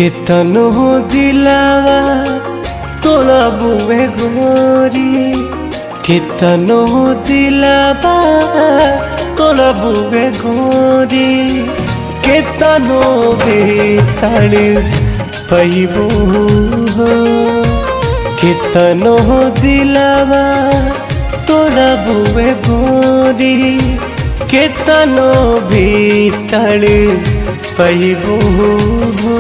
केतनो दिलावा तोड़ा बुए गोरी, केतनो दिलावा तोड़ा बुए गोरी, केतनो बेताल पैबू हो। केतनो दिलावा तोड़ा बुए गोरी, केतनो बेताल पैबू हो।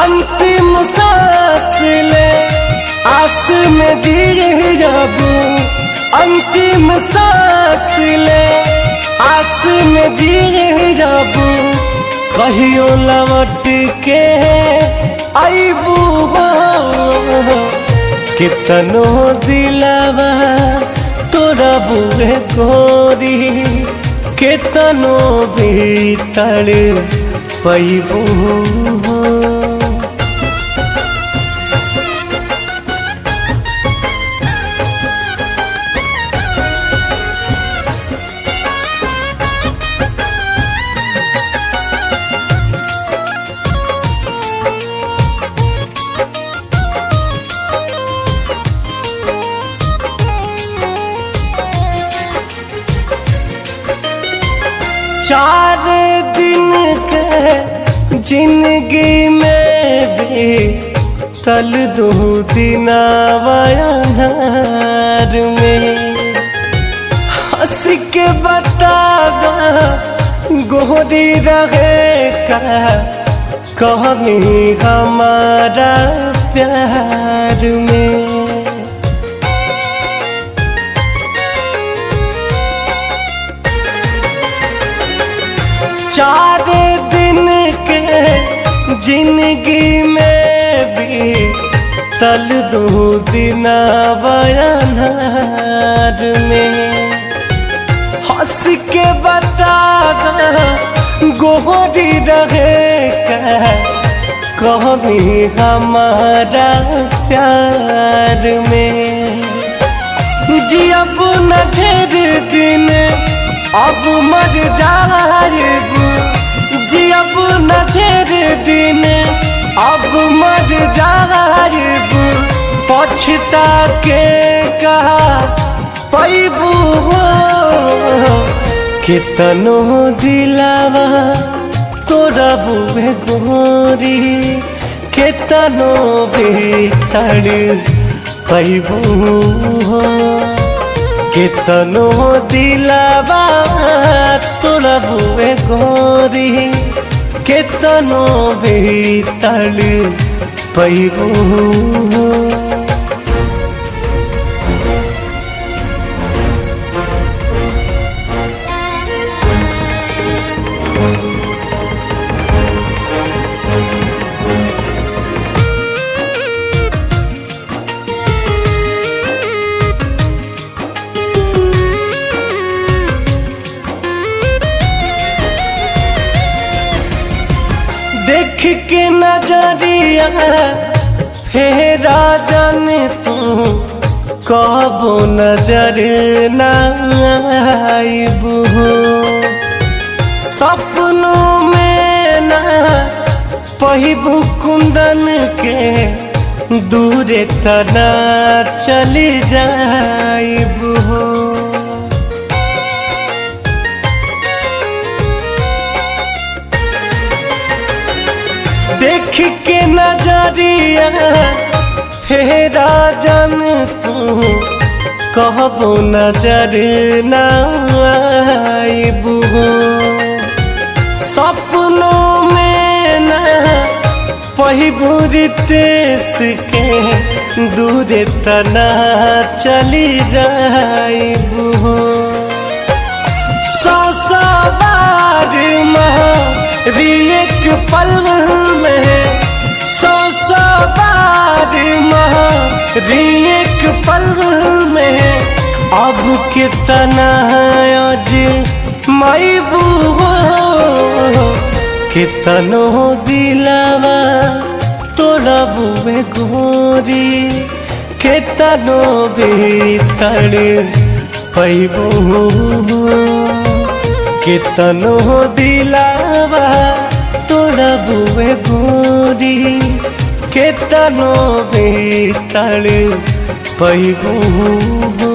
अंतिम सांस ले आस में जी जाबू, अंतिम सांस ले आस में जी जाबू, कहियो लौट के आईबू हो। कितनो दिलावा तोड़ा बुए गोरी, केतनो बेताल पैबू हो। चार दिन के जिंदगी में भी तल दो दिन वायानार में, हंस के बतावा गोरी रहे का कमी हमारा प्यार में। चार दिन के जिंदगी में भी तल दो दिन वायानार में, हंस के बतावा गोरी रहे का कमी हमारा प्यार में। जी अब न ढेर दिन अब मर जाएबू, जी अब न ढेर दिन अब मर जाएबू, पछता के कहा पैबू हो। केतनो दिलावा तोड़ा बुए गोरी, केतनो बेताल पैबू हो। केतनो दिलावा तोड़ा बुए गोरी, केतनो बेताल पैबू हो। देख के नजरिया फेरा जाने तू कबो नजर न आईबू हो। सपनों में न पहिबू कुंदन के दूरे तना चली जाईबू हो। देख के नजरिया फेरा जान तू कहबो नजर न आईबू हो। सपनों में न पहिबू रितेश के दूरे तना चली जाईबू हो। सौ बार महारी एक पल में, सौ बार महारी एक पल में, अब कितना आज माईबू हो। कितनो दिलावा तोड़ा बुए गोरी, केतनो बेताल पैबू हो। केतनो दिलावा तोड़ा बुए गोरी। केतनो भी तड़ पैबू